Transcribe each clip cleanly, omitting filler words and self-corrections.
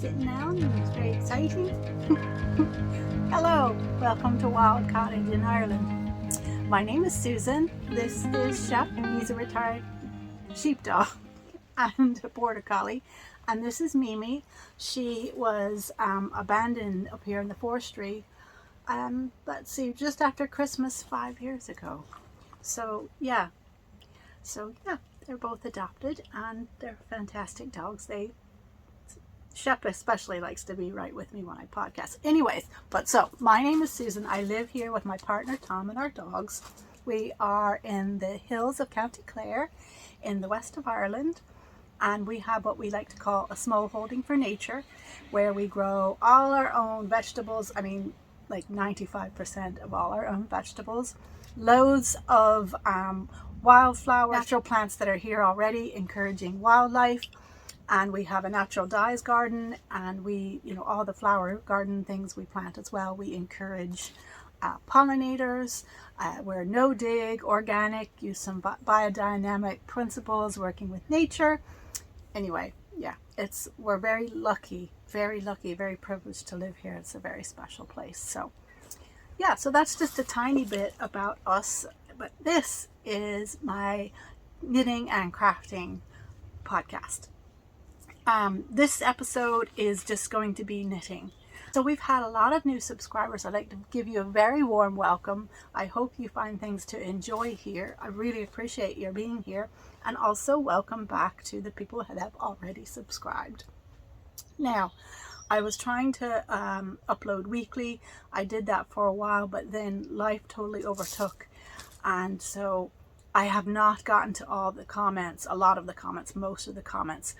sitting down and it's very exciting. Hello, welcome to Wild Cottage in Ireland. My name is Susan. This is Shep. He's a retired sheepdog and a border collie. And this is Mimi. She was abandoned up here in the forestry, let's see, just after Christmas 5 years ago. So yeah, they're both adopted and they're fantastic dogs. Shep especially likes to be right with me when I podcast. Anyways, so my name is Susan. I live here with my partner Tom and our dogs. We are in the hills of County Clare in the west of Ireland, and we have what we like to call a small holding for nature, where we grow all our own vegetables. I mean, like 95% of all our own vegetables. Loads of wildflowers, natural plants that are here already, encouraging wildlife. And we have a natural dyes garden, and we, all the flower garden things we plant as well. We encourage pollinators. We're no dig, organic, use some biodynamic principles, working with nature. Anyway, yeah, we're very lucky, very privileged to live here. It's a very special place. So yeah, so that's just a tiny bit about us. But this is my knitting and crafting podcast. This episode is just going to be knitting. So we've had a lot of new subscribers. I'd like to give you a very warm welcome. I hope you find things to enjoy here. I really appreciate your being here. And also welcome back to the people that have already subscribed. Now, I was trying to upload weekly. I did that for a while, but then life totally overtook. And so I have not gotten to all the comments, a lot of the comments, most of the comments.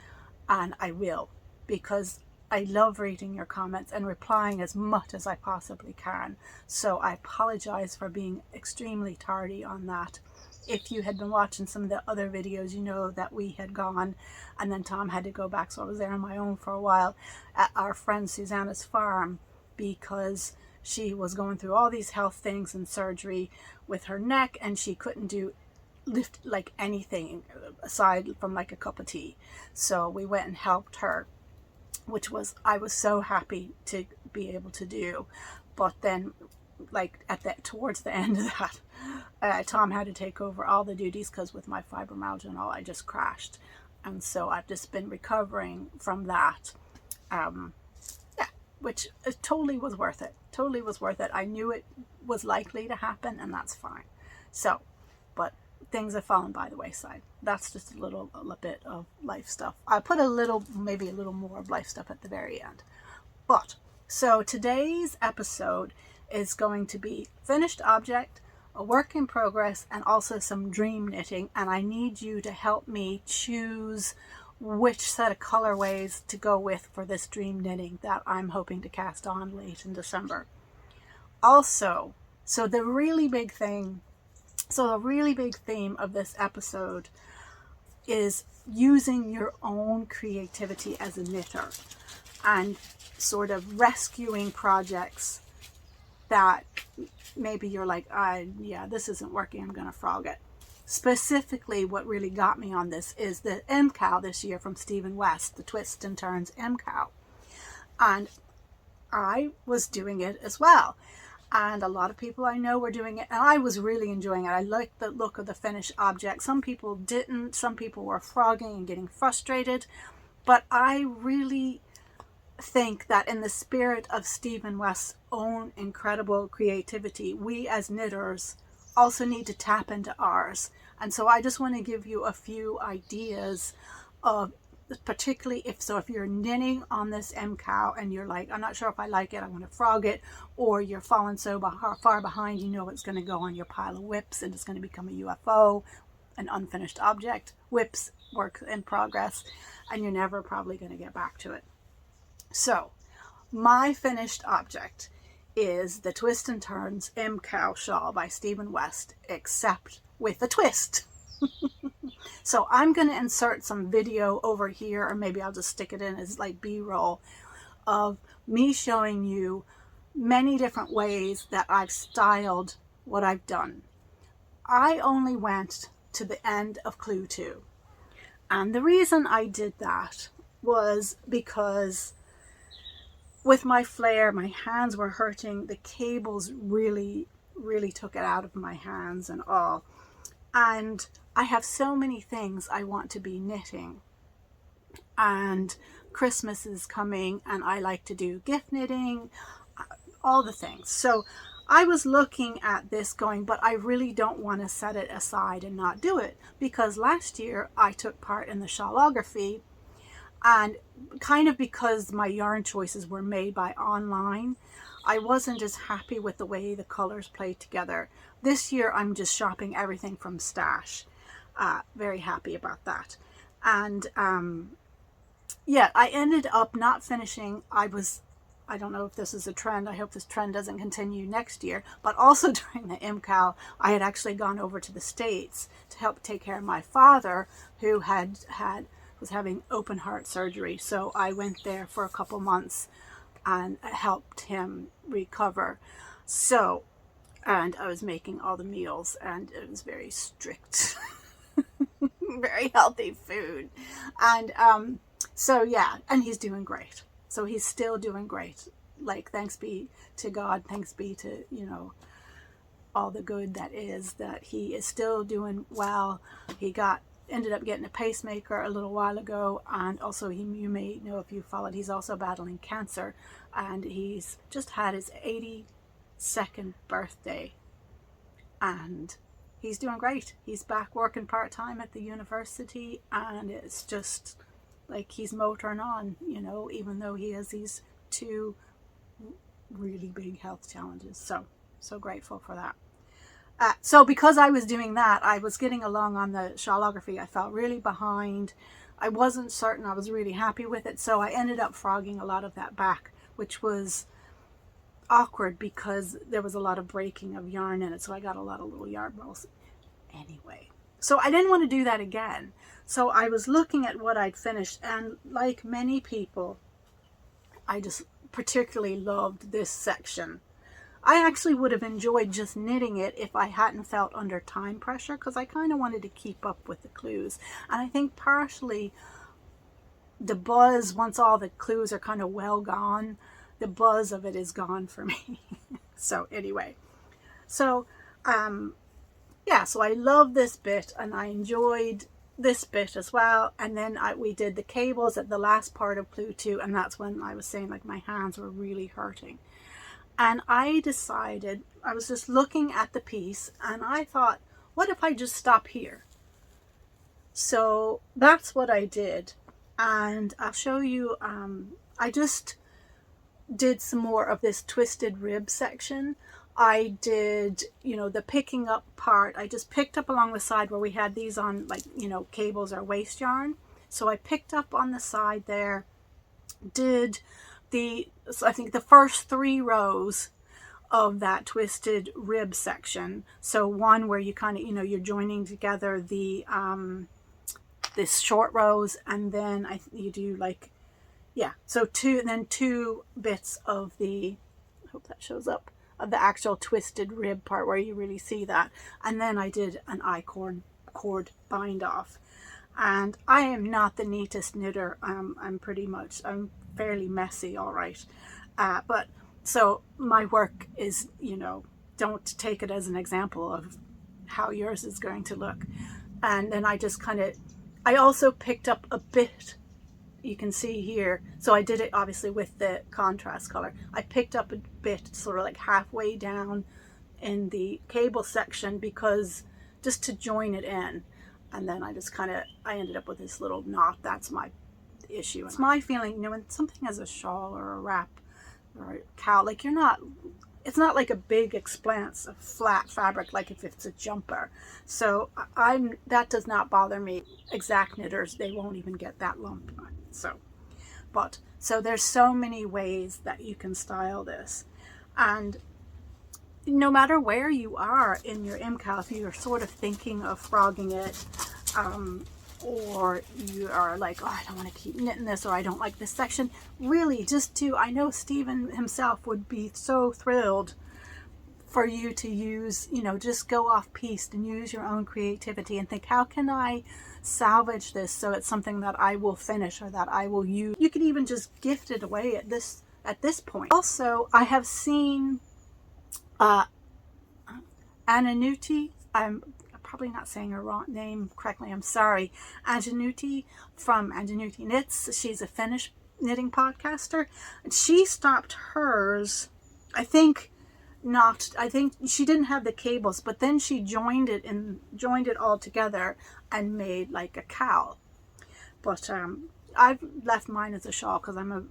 And I will, because I love reading your comments and replying as much as I possibly can. So I apologize for being extremely tardy on that. If you had been watching some of the other videos, you know that we had gone and then Tom had to go back. So I was there on my own for a while at our friend Susanna's farm, because she was going through all these health things and surgery with her neck, and she couldn't lift like anything aside from like a cup of tea. So we went and helped her, which I was so happy to be able to do. But then like towards the end of that, Tom had to take over all the duties, because with my fibromyalgia and all, I just crashed. And so I've just been recovering from that. Which totally was worth it. I knew it was likely to happen, and that's fine. So, but things have fallen by the wayside. That's just a bit of life stuff. I put maybe a little more of life stuff at the very end. But so today's episode is going to be finished object, a work in progress, and also some dream knitting. And I need you to help me choose which set of colorways to go with for this dream knitting that I'm hoping to cast on late in December. Also, the really big theme of this episode is using your own creativity as a knitter and sort of rescuing projects that maybe you're like, this isn't working, I'm going to frog it. Specifically, what really got me on this is the MKAL this year from Stephen West, the Twists and Turns MKAL. And I was doing it as well. And a lot of people I know were doing it, and I was really enjoying it. I liked the look of the finished object. Some people didn't. Some people were frogging and getting frustrated. But I really think that in the spirit of Stephen West's own incredible creativity, we as knitters also need to tap into ours. And so I just want to give you a few ideas of, particularly if you're knitting on this MKAL and you're like, I'm not sure if I like it, I'm going to frog it, or you're falling so far behind, it's going to go on your pile of whips and it's going to become a UFO, an unfinished object, whips, work in progress, and you're never probably going to get back to it. So my finished object is the Twist and Turns MKAL shawl by Stephen West, except with a twist. So I'm going to insert some video over here, or maybe I'll just stick it in as like B-roll of me showing you many different ways that I've styled what I've done. I only went to the end of Clue 2. And the reason I did that was because with my flare, my hands were hurting. The cables really took it out of my hands and all. And I have so many things I want to be knitting. And Christmas is coming and I like to do gift knitting, all the things. So I was looking at this going, but I really don't want to set it aside and not do it, because last year I took part in the shawlography, and kind of because my yarn choices were made by online, I wasn't as happy with the way the colors played together. This year I'm just shopping everything from Stash. Very happy about that. And yeah, I ended up not finishing. I don't know if this is a trend. I hope this trend doesn't continue next year. But also during the MKAL, I had actually gone over to the States to help take care of my father, who was having open heart surgery. So I went there for a couple months and helped him recover. So, and I was making all the meals, and it was very strict, very healthy food. And so yeah, and he's doing great. So he's still doing great. Like, thanks be to God, thanks be to, you know, all the good that he is still doing well. He ended up getting a pacemaker a little while ago, and also you may know if you followed, he's also battling cancer, and he's just had his 82nd birthday, and he's doing great. He's back working part-time at the university, and it's just like he's motoring on, you know, even though he has these 2 really big health challenges. So grateful for that. So because I was doing that, I was getting along on the shawlography. I felt really behind. I wasn't certain I was really happy with it. So I ended up frogging a lot of that back, which was awkward because there was a lot of breaking of yarn in it. So I got a lot of little yarn balls anyway. So I didn't want to do that again. So I was looking at what I'd finished, and like many people, I just particularly loved this section. I actually would have enjoyed just knitting it if I hadn't felt under time pressure, because I kind of wanted to keep up with the clues. And I think partially the buzz, once all the clues are kind of well gone, the buzz of it is gone for me. So anyway, so yeah, so I love this bit, and I enjoyed this bit as well. And then we did the cables at the last part of Clue 2, and that's when I was saying like my hands were really hurting. And I decided, I was just looking at the piece, and I thought, what if I just stop here? So that's what I did. And I'll show you, I just did some more of this twisted rib section. I did, you know, the picking up part. I just picked up along the side where we had these on, like, you know, cables or waste yarn. So I picked up on the side there, did I think the first 3 rows of that twisted rib section. So one where you kind of, you know, you're joining together the this short rows, and then you do like, yeah, so 2 bits of the, I hope that shows up, of the actual twisted rib part where you really see that. And then I did an I-cord bind off. And I am not the neatest knitter. I'm fairly messy, all right. But so my work is, you know, don't take it as an example of how yours is going to look. And then I just I also picked up a bit, you can see here. So I did it obviously with the contrast color. I picked up a bit sort of like halfway down in the cable section, because just to join it in. And then I just I ended up with this little knot. That's my issue. It's my feeling, you know, when something has a shawl or a wrap or a cowl, like it's not like a big expanse of flat fabric like if it's a jumper. So that does not bother me. Exact knitters, they won't even get that lump. So there's so many ways that you can style this. And no matter where you are in your MKAL, if you're sort of thinking of frogging it, or you are like, oh, I don't want to keep knitting this, or I don't like this section, really I know Stephen himself would be so thrilled for you to use, you know, just go off piste and use your own creativity and think, how can I salvage this so it's something that I will finish or that I will use. You could even just gift it away at at this point. Also, I have seen Ananuti, I'm probably not saying her name correctly, I'm sorry, Anjanuti from Anjanuti Knits. She's a Finnish knitting podcaster, and she stopped hers, I think she didn't have the cables, but then she joined it all together and made like a cowl. But I've left mine as a shawl because I'm a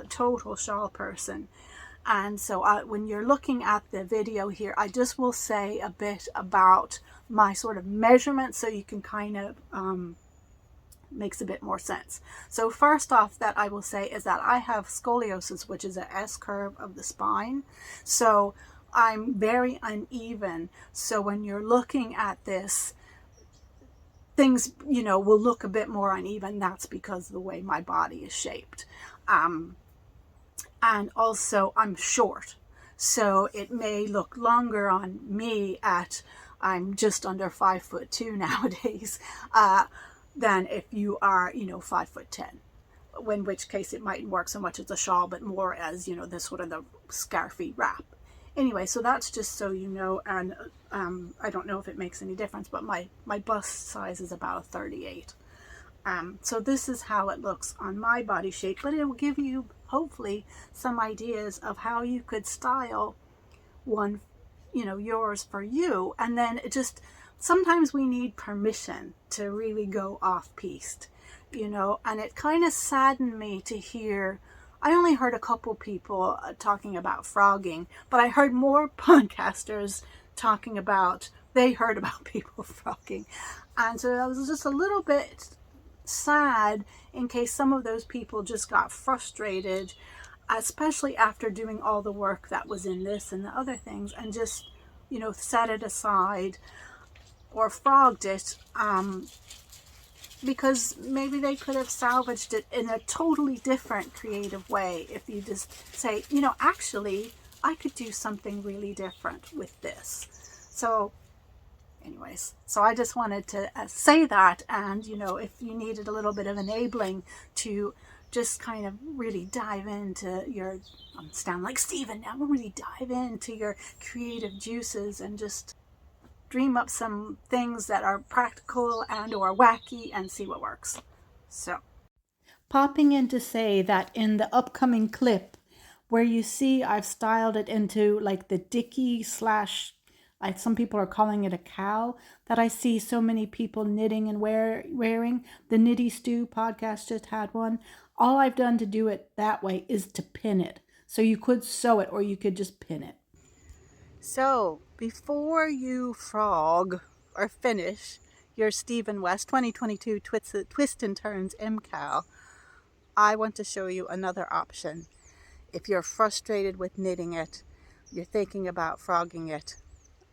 total shawl person. And so when you're looking at the video here, I just will say a bit about my sort of measurements so you can kind of makes a bit more sense. So first off that I will say is that I have scoliosis, which is an S curve of the spine. So I'm very uneven. So when you're looking at this, things, you know, will look a bit more uneven. That's because of the way my body is shaped. And also I'm short, so it may look longer on me I'm just under 5'2" nowadays, than if you are, you know, 5'10", in which case it mightn't work so much as a shawl, but more as, you know, this sort of the scarfy wrap. Anyway, so that's just so you know, and I don't know if it makes any difference, but my bust size is about a 38. So this is how it looks on my body shape, but it will give you hopefully some ideas of how you could style one, you know, yours for you. And then it just, sometimes we need permission to really go off piste, you know, and it kind of saddened me to hear, I only heard a couple people talking about frogging, but I heard more podcasters talking about, they heard about people frogging. And so I was just a little bit sad in case some of those people just got frustrated, especially after doing all the work that was in this and the other things, and just, you know, set it aside or frogged it, because maybe they could have salvaged it in a totally different creative way if you just say, you know, actually I could do something really different with this. So anyways, so I just wanted to say that, and, you know, if you needed a little bit of enabling to just kind of really dive into your, I'm sound like Steven now, really dive into your creative juices and just dream up some things that are practical and or wacky and see what works. So, popping in to say that in the upcoming clip where you see I've styled it into like the dicky slash, some people are calling it a cowl, that I see so many people knitting and wearing. The Knitty Stew podcast just had one. All I've done to do it that way is to pin it. So you could sew it or you could just pin it. So before you frog or finish your Stephen West 2022 Twist and Turns MKAL, I want to show you another option. If you're frustrated with knitting it, you're thinking about frogging it,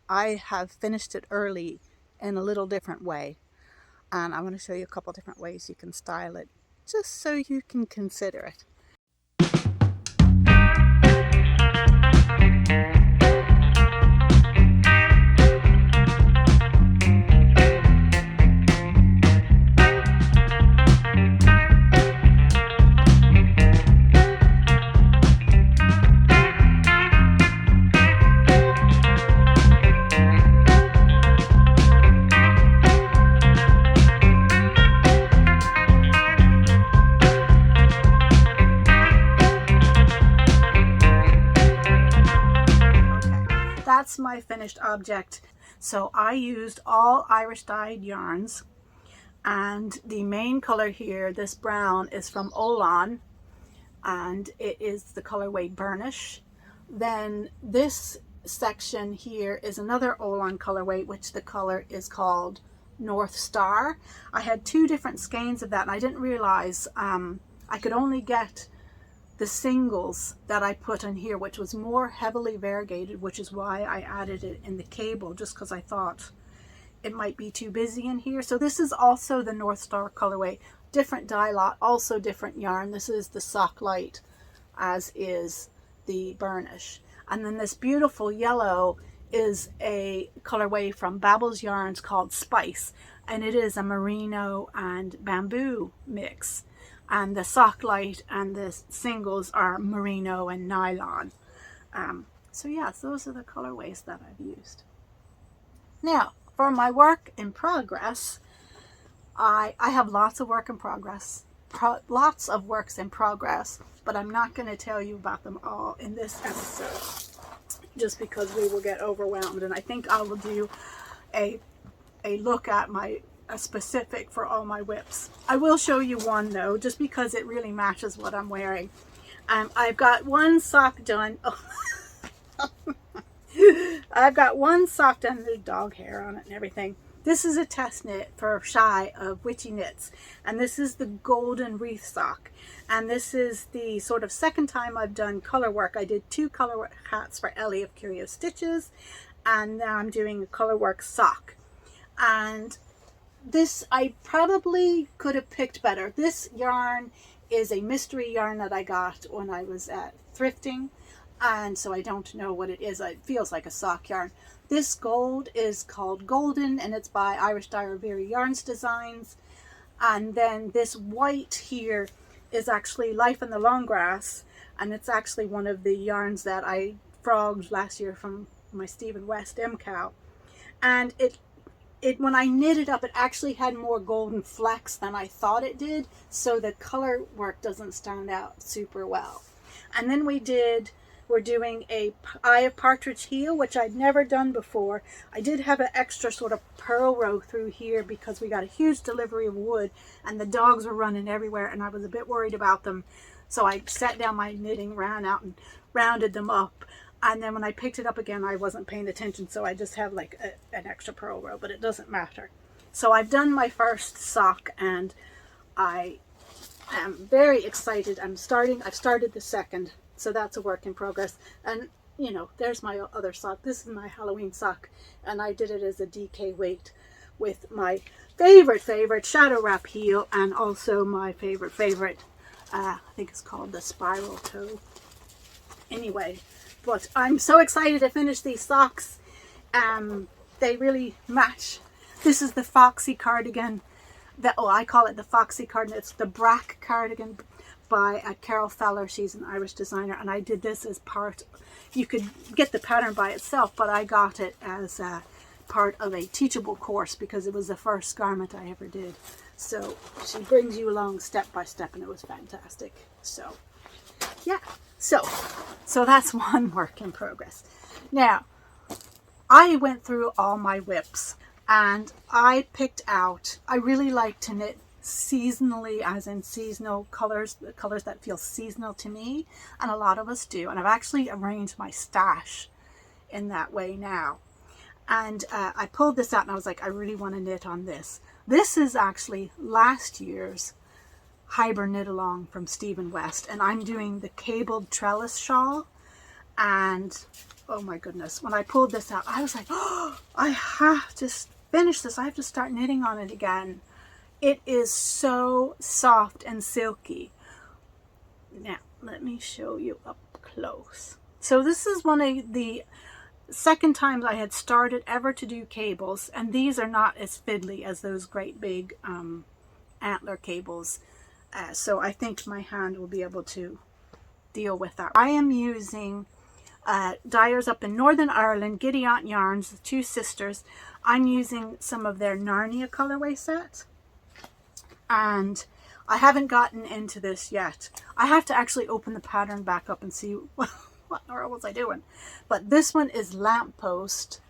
I have finished it early in a little different way, and I want to show you a couple different ways you can style it, just so you can consider it. That's my finished object. So I used all Irish dyed yarns, and the main color here, this brown, is from Olan, and it is the colorway Burnish. Then this section here is another Olan colorway, which the color is called North Star. I had two different skeins of that, and I didn't realize I could only get the singles that I put on here, which was more heavily variegated, which is why I added it in the cable, just because I thought it might be too busy in here. So this is also the North Star colorway, different dye lot, also different yarn. This is the Sock Light, as is the Burnish. And then this beautiful yellow is a colorway from Babel's Yarns called Spice, and it is a merino and bamboo mix. and the sock light and the singles are merino and nylon. So yes, those are the colorways that I've used. Now, for my work in progress, I have lots of work in progress, lots of works in progress, but I'm not going to tell you about them all in this episode, just because we will get overwhelmed. And I think I will do a look at a specific for all my whips. I will show you one though, just because it really matches what I'm wearing. I've got one sock done. I've got one sock done. There's dog hair on it and everything. This is a test knit for Shy of Witchy Knits, and this is the golden wreath sock. And this is the sort of second time I've done color work. I did 2 color hats for Ellie of Curious Stitches, and now I'm doing a color work sock. And this I probably could have picked better. This yarn is a mystery yarn that I got when I was thrifting, and so I don't know what it is. It feels like a sock yarn. This gold is called Golden, and it's by Irish Dyer Very Yarns Designs. And then this white here is actually Life in the Long Grass, and it's actually one of the yarns that I frogged last year from my Stephen West MKAL. And it when I knit it up, it actually had more golden flecks than I thought it did, so the color work doesn't stand out super well. And then we're doing a Eye of Partridge heel, which I'd never done before. I did have an extra sort of purl row through here because we got a huge delivery of wood and the dogs were running everywhere and I was a bit worried about them. So I set down my knitting, ran out and rounded them up. And then when I picked it up again, I wasn't paying attention, so I just have like an extra purl row, but it doesn't matter. So I've done my first sock and I am very excited. I've started the second. So that's a work in progress. And you know, there's my other sock. This is my Halloween sock, and I did it as a DK weight with my favorite shadow wrap heel, and also my favorite I think it's called the spiral toe. Anyway, but I'm so excited to finish these socks. They really match. This is the Foxy cardigan. I call it the Foxy cardigan. It's the Brack cardigan by Carol Feller. She's an Irish designer, and I did this as part. You could get the pattern by itself, but I got it as part of a teachable course because it was the first garment I ever did. So she brings you along step by step, and it was fantastic. So yeah, so that's one work in progress. Now I went through all my whips and I picked out, I really like to knit seasonally, as in seasonal colors, the colors that feel seasonal to me, and a lot of us do. And I've actually arranged my stash in that way now. And I pulled this out and I was like, I really want to knit on this. This is actually last year's Hyber knit along from Stephen West, and I'm doing the Cabled Trellis Shawl. And oh my goodness, when I pulled this out, I was like, oh, I have to finish this. I have to start knitting on it again. It is so soft and silky. Now, let me show you up close. So this is one of the second times I had started ever to do cables, and these are not as fiddly as those great big antler cables. So I think my hand will be able to deal with that. I am using dyers up in Northern Ireland, Giddy Aunt Yarns, the two sisters. I'm using some of their Narnia colorway set. And I haven't gotten into this yet. I have to actually open the pattern back up and see what was I doing. But this one is Lamppost,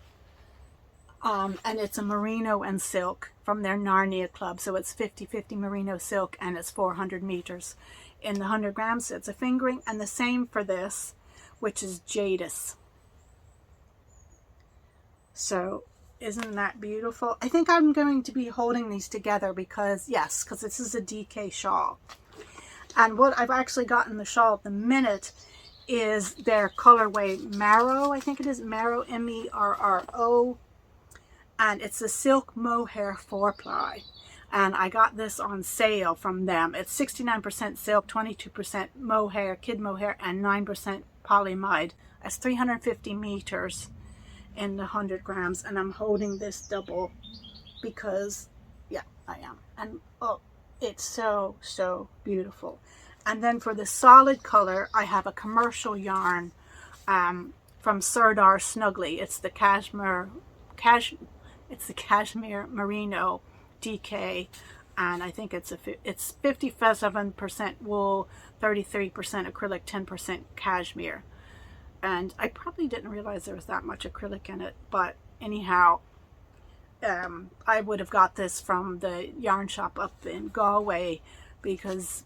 and it's a merino and silk from their Narnia club. So it's 50-50 merino silk, and it's 400 meters in the 100 grams. So it's a fingering, and the same for this, which is Jadis. So isn't that beautiful? I think I'm going to be holding these together because this is a DK shawl. And what I've actually got in the shawl at the minute is their colorway Marrow. I think it is Marrow, M-E-R-R-O. And it's a silk mohair 4-ply. And I got this on sale from them. It's 69% silk, 22% mohair, kid mohair, and 9% polyamide. That's 350 meters in the 100 grams, and I'm holding this double because I am. And oh, It's so, so beautiful. And then for the solid color, I have a commercial yarn from Sardar Snuggly. It's the cashmere merino DK, and I think it's 57% wool, 33% acrylic, 10% cashmere. And I probably didn't realize there was that much acrylic in it, but anyhow, I would have got this from the yarn shop up in Galway because,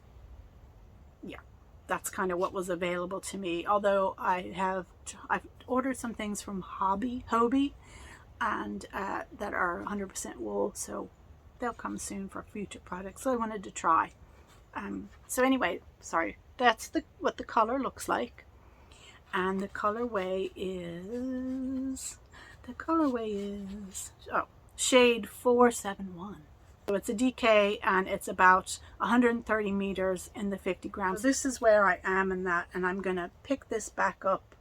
yeah, that's kind of what was available to me. Although I've ordered some things from Hobby, and that are 100% wool, so they'll come soon for future products. So I wanted to try. So anyway, sorry, that's what the color looks like, and the colorway is shade 471. So it's a DK, and it's about 130 meters in the 50 grams. So this is where I am in that, and I'm gonna pick this back up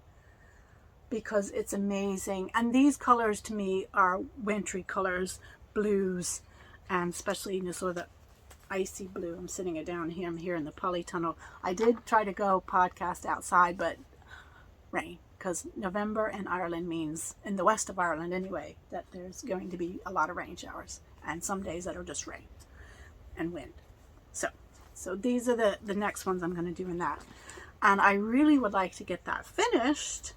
because it's amazing. And these colors to me are wintry colors, blues, and especially sort of the icy blue. I'm sitting it down here. I'm here in the polytunnel. I did try to go podcast outside, but rain, because November in Ireland means, in the west of Ireland anyway, that there's going to be a lot of rain showers, and some days that'll just rain and wind. So these are the next ones I'm going to do in that, and I really would like to get that finished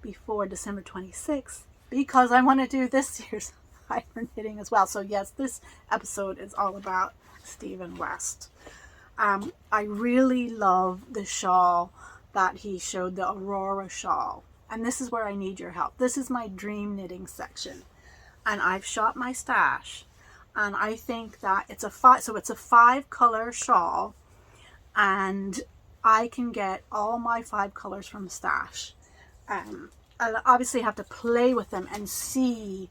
before December 26th because I want to do this year's iron knitting as well. So yes, this episode is all about Stephen West. I really love the shawl that he showed, the Aurora shawl, and this is where I need your help. This is my dream knitting section, and I've shot my stash, and I think that it's a 5 color shawl, and I can get all my 5 colors from stash. I'll obviously have to play with them and see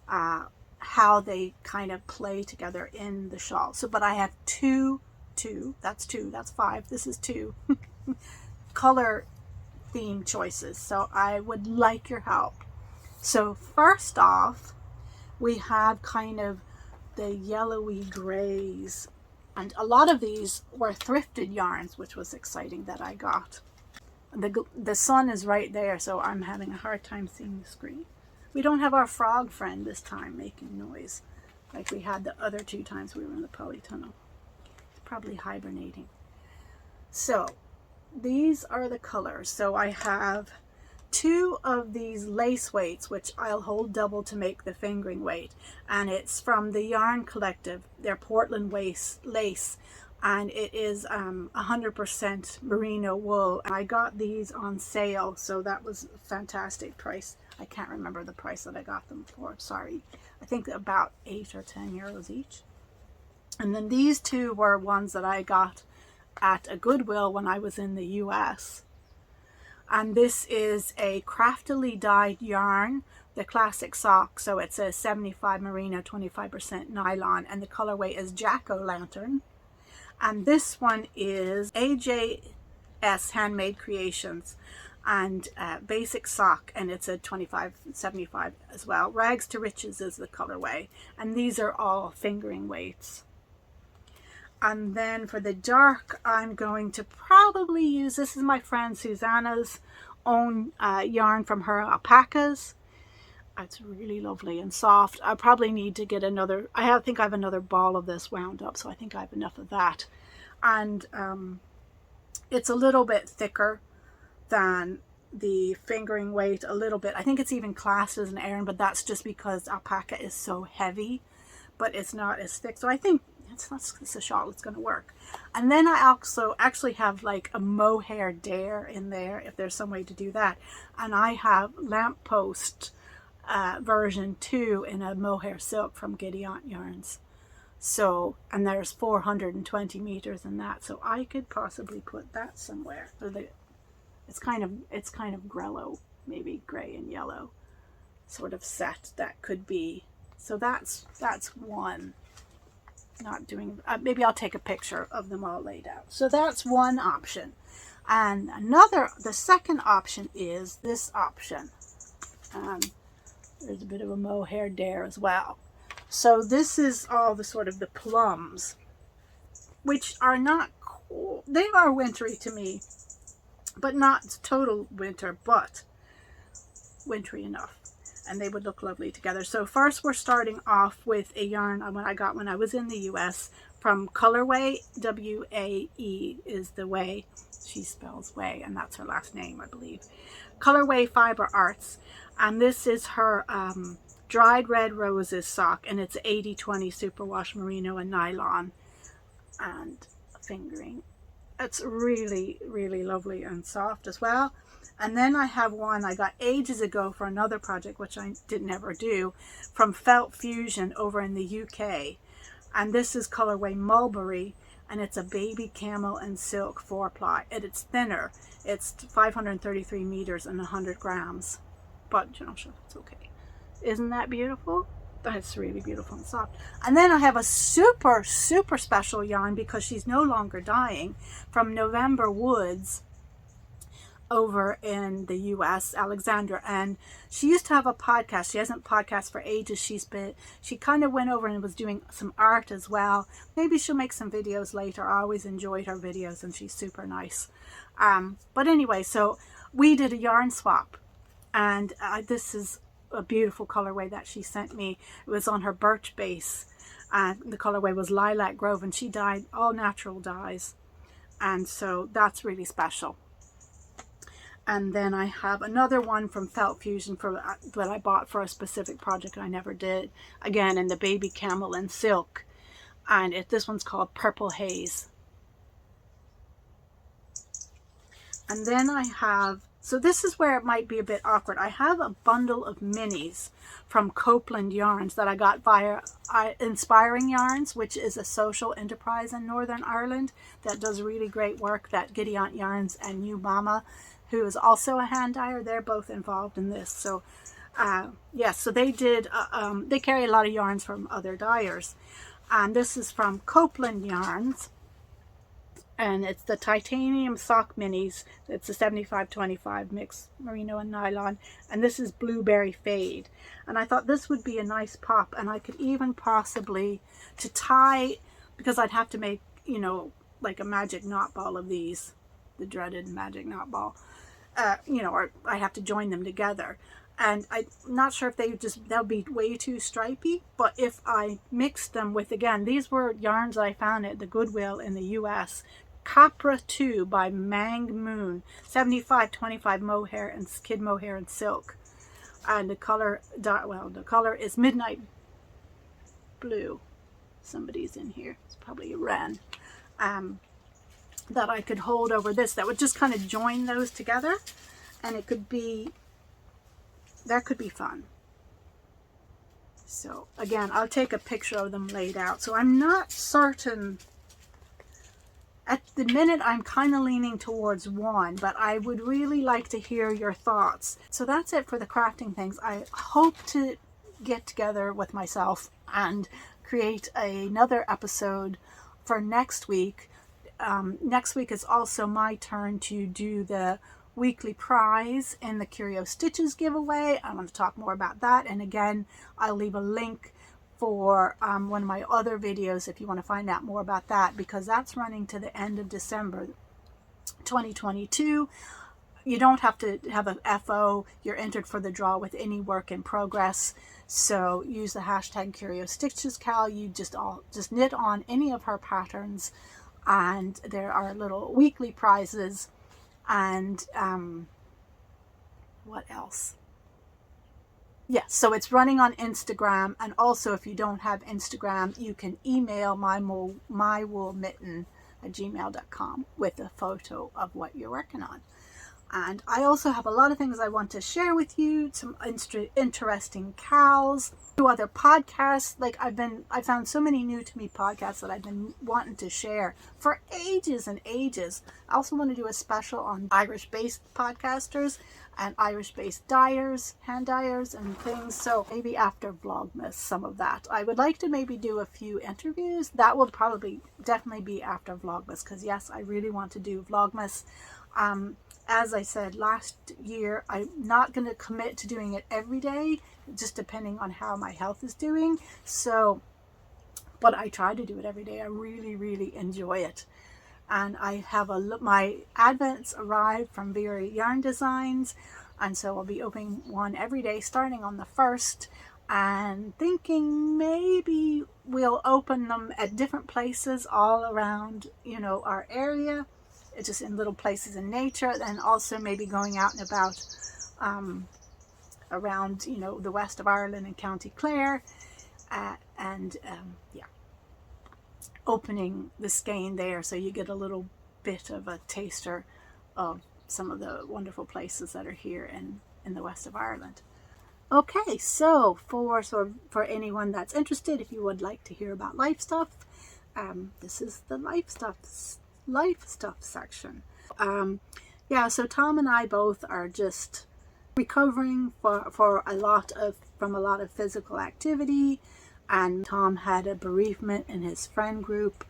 how they kind of play together in the shawl. So, but I have that's 5, this is 2 color theme choices, so I would like your help. So first off, we have kind of the yellowy grays, and a lot of these were thrifted yarns, which was exciting that I got. The sun is right there, so I'm having a hard time seeing the screen. We don't have our frog friend this time making noise like we had the other 2 times we were in the polytunnel. It's probably hibernating. So these are the colors. So I have 2 of these lace weights, which I'll hold double to make the fingering weight, and it's from the Yarn Collective. They're Portland lace, and it is 100% merino wool. And I got these on sale, so that was a fantastic price. I can't remember the price that I got them for, sorry. I think about 8 or 10 euros each. And then these 2 were ones that I got at a Goodwill when I was in the US. And this is a craftily dyed yarn, the classic sock. So it's a 75 merino, 25% nylon, and the colorway is Jack-o'-lantern. And this one is AJS Handmade Creations, and basic sock, and it's a 25-75 as well. Rags to Riches is the colorway, and these are all fingering weights. And then for the dark, I'm going to probably use, this is my friend Susanna's own yarn from her alpacas. It's really lovely and soft. I probably need to get another, I think I have another ball of this wound up, so I think I have enough of that. And it's a little bit thicker than the fingering weight, a little bit. I think it's even classed as an aran, but that's just because alpaca is so heavy, but it's not as thick. So I think it's a shawl, it's going to work. And then I also actually have like a mohair dare in there, if there's some way to do that. And I have lamppost version 2 in a mohair silk from Gideon Yarns. So, and there's 420 meters in that, so I could possibly put that somewhere. So it's kind of grello, maybe gray and yellow sort of set that could be. So that's one. Not doing, maybe I'll take a picture of them all laid out. So that's one option. And the second option is this option. There's a bit of a mohair dare as well. So this is all the sort of the plums. which are not cool. They are wintry to me, but not total winter, but wintry enough. And they would look lovely together. So first we're starting off with a yarn I got when I was in the US from Colorway. W-A-E is the way she spells way, and that's her last name, I believe. Colorway Fiber Arts. And this is her dried red roses sock, and it's 80-20 superwash merino and nylon and fingering. It's really, really lovely and soft as well. And then I have one I got ages ago for another project, which I didn't ever do, from Felt Fusion over in the UK. And this is colorway Mulberry, and it's a baby camel and silk 4-ply. And it's thinner. It's 533 meters and 100 grams. But, you know, sure, it's okay. Isn't that beautiful? That's really beautiful and soft. And then I have a super, super special yarn, because she's no longer dying, from November Woods over in the US, Alexandra. And she used to have a podcast. She hasn't podcasted for ages. She kind of went over and was doing some art as well. Maybe she'll make some videos later. I always enjoyed her videos, and she's super nice. But anyway, so we did a yarn swap, and this is a beautiful colorway that she sent me. It was on her birch base, and the colorway was Lilac Grove, and she dyed all natural dyes, and so that's really special. And then I have another one from Felt Fusion that I bought for a specific project I never did, again in the baby camel and silk, and this one's called Purple Haze. And then I have, so this is where it might be a bit awkward. I have a bundle of minis from Copeland Yarns that I got via Inspiring Yarns, which is a social enterprise in Northern Ireland that does really great work. That Giddy Aunt Yarns and New Mama, who is also a hand dyer, they're both involved in this. So yes, so they did, they carry a lot of yarns from other dyers. And this is from Copeland Yarns. And it's the titanium sock minis. It's a 75-25 mix merino and nylon. And this is Blueberry Fade. And I thought this would be a nice pop. And I could even possibly, to tie, because I'd have to make, you know, like a magic knot ball of these, the dreaded magic knot ball, you know, or I have to join them together. And I'm not sure if that would be way too stripy, but if I mixed them with, again, these were yarns that I found at the Goodwill in the US. Capra 2 by Mang Moon, 75-25 mohair and kid mohair and silk. And the color, the color is Midnight Blue. Somebody's in here. It's probably a wren. That I could hold over this. That would just kind of join those together. And it could be, that could be fun. So again, I'll take a picture of them laid out. So I'm not certain. At the minute, I'm kind of leaning towards one, but I would really like to hear your thoughts. So that's it for the crafting things. I hope to get together with myself and create another episode for next week. Next week is also my turn to do the weekly prize in the Curio Stitches giveaway. I'm going to talk more about that. And again, I'll leave a link for one of my other videos if you want to find out more about that, because that's running to the end of December 2022. You don't have to have a FO. You're entered for the draw with any work in progress. So use the hashtag CurioStitchesCal. You just knit on any of her patterns, and there are little weekly prizes. And what else? Yes, so it's running on Instagram, and also if you don't have Instagram, you can email mywoolmitten@gmail.com with a photo of what you're working on. And I also have a lot of things I want to share with you, some interesting cows, other podcasts. Like I found so many new to me podcasts that I've been wanting to share for ages and ages. I also want to do a special on Irish-based podcasters and Irish-based dyers, hand dyers and things. So maybe after Vlogmas, some of that. I would like to maybe do a few interviews. That will definitely be after Vlogmas, because yes, I really want to do Vlogmas. As I said last year, I'm not going to commit to doing it every day, just depending on how my health is doing. So but I try to do it every day. I really, really enjoy it. And I have my Advents arrived from Vera Yarn Designs, and so I'll be opening one every day starting on the 1st, and thinking maybe we'll open them at different places all around, you know, our area, just in little places in nature, and also maybe going out and about around, you know, the west of Ireland and County Clare, yeah, opening the skein there, so you get a little bit of a taster of some of the wonderful places that are here in the west of Ireland. Okay, so for anyone that's interested, if you would like to hear about life stuff, this is the life stuff section. Yeah, so Tom and I both are just recovering from a lot of physical activity, and Tom had a bereavement in his friend group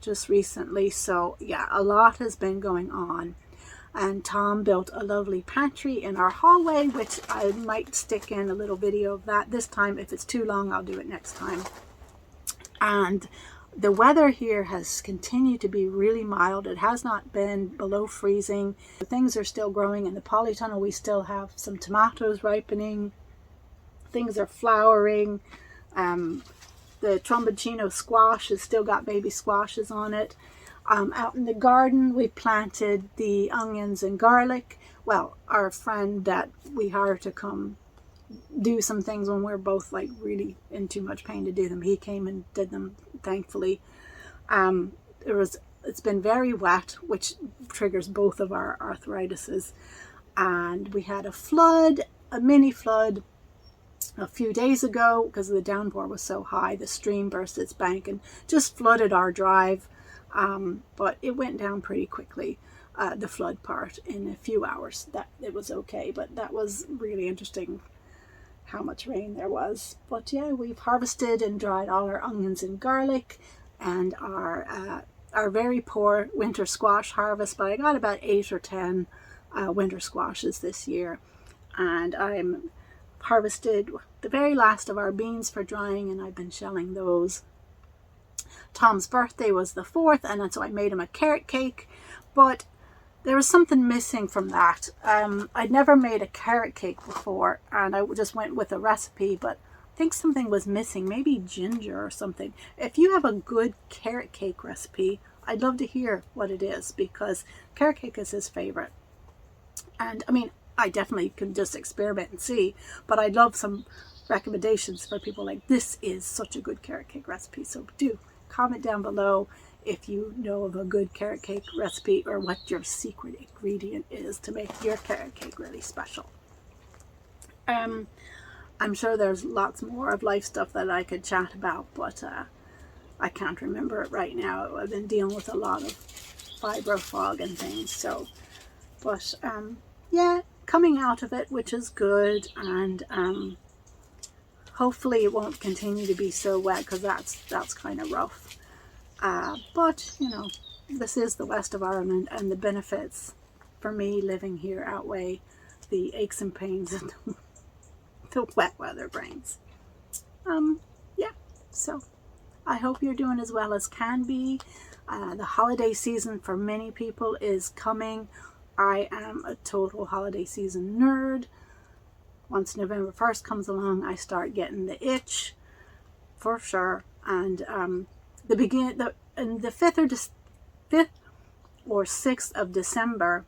just recently, so yeah, a lot has been going on. And Tom built a lovely pantry in our hallway, which I might stick in a little video of that this time. If it's too long, I'll do it next time. And the weather here has continued to be really mild. It has not been below freezing. Things are still growing in the polytunnel. We still have some tomatoes ripening. Things are flowering. The tromboncino squash has still got baby squashes on it. Out in the garden, we planted the onions and garlic. Well, our friend that we hired to come do some things when we're both like really in too much pain to do them, he came and did them, thankfully. It's been very wet, which triggers both of our arthritises. And we had a mini flood a few days ago because the downpour was so high. The stream burst its bank and just flooded our drive. But it went down pretty quickly, the flood part, in a few hours. That it was okay, but that was really interesting how much rain there was. But yeah, we've harvested and dried all our onions and garlic, and our very poor winter squash harvest, but I got about 8 or 10 winter squashes this year, and I'm harvested the very last of our beans for drying, and I've been shelling those. Tom's birthday was the 4th, and so I made him a carrot cake, but there was something missing from that. I'd never made a carrot cake before, and I just went with a recipe, but I think something was missing, maybe ginger or something. If you have a good carrot cake recipe, I'd love to hear what it is, because carrot cake is his favorite. And I mean, I definitely can just experiment and see, but I'd love some recommendations for people like, this is such a good carrot cake recipe. So do comment down below if you know of a good carrot cake recipe, or what your secret ingredient is to make your carrot cake really special. I'm sure there's lots more of life stuff that I could chat about, but I can't remember it right now. I've been dealing with a lot of fibro fog and things, so, but yeah, coming out of it, which is good, and hopefully it won't continue to be so wet, because that's kind of rough. But you know, this is the west of Ireland, and the benefits for me living here outweigh the aches and pains that the wet weather brings. Yeah, so I hope you're doing as well as can be. The holiday season for many people is coming. I am a total holiday season nerd. Once November 1st comes along, I start getting the itch for sure. And the 5th or 6th of December,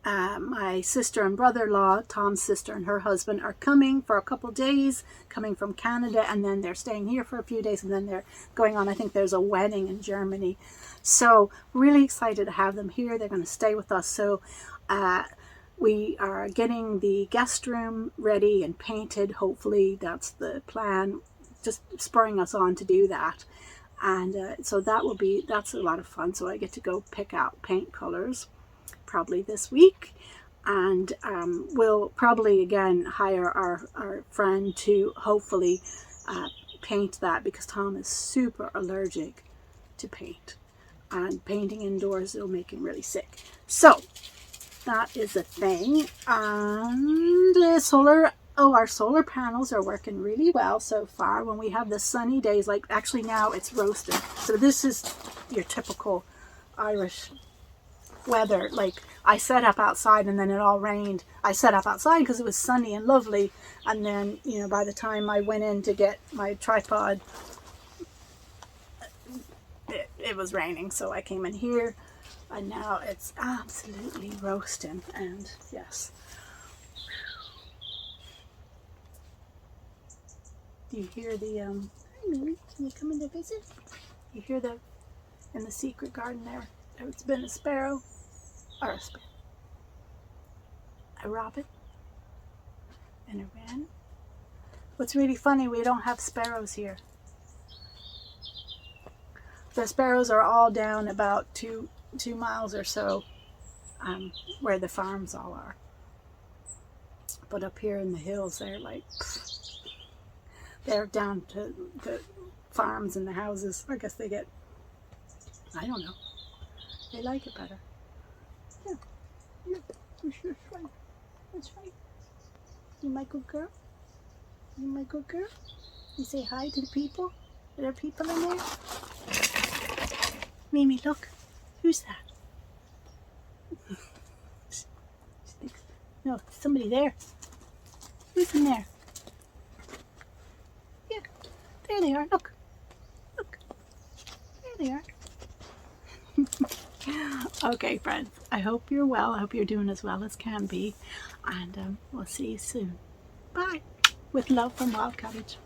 my sister and brother-in-law, Tom's sister and her husband, are coming for a couple days, coming from Canada, and then they're staying here for a few days, and then they're going on, I think there's a wedding in Germany. So really excited to have them here. They're going to stay with us. So we are getting the guest room ready and painted. Hopefully that's the plan, just spurring us on to do that. And so that's a lot of fun. So I get to go pick out paint colors probably this week, and we'll probably again hire our friend to hopefully paint that, because Tom is super allergic to paint, and painting indoors will make him really sick. So that is a thing. And solar Oh, our solar panels are working really well so far. When we have the sunny days, like actually now it's roasting. So this is your typical Irish weather. Like I set up outside and then it all rained. I set up outside because it was sunny and lovely. And then, you know, by the time I went in to get my tripod, it was raining. So I came in here and now it's absolutely roasting. And yes. You hear the, hi Mimi, can you come in to visit? You hear the, in the secret garden there, there's been a sparrow, or a robin, and a wren. What's really funny, we don't have sparrows here. The sparrows are all down about two miles or so, where the farms all are. But up here in the hills, they're like, they're down to the farms and the houses. I guess they get, I don't know. They like it better. Yeah, yeah, that's right. That's right. You my good girl? You my good girl? You say hi to the people? Are there people in there? Mimi, look. Who's that? No, somebody there. Who's in there? There they are, look. Look. There they are. Okay, friends. I hope you're well. I hope you're doing as well as can be. And we'll see you soon. Bye. With love from Wild Cottage.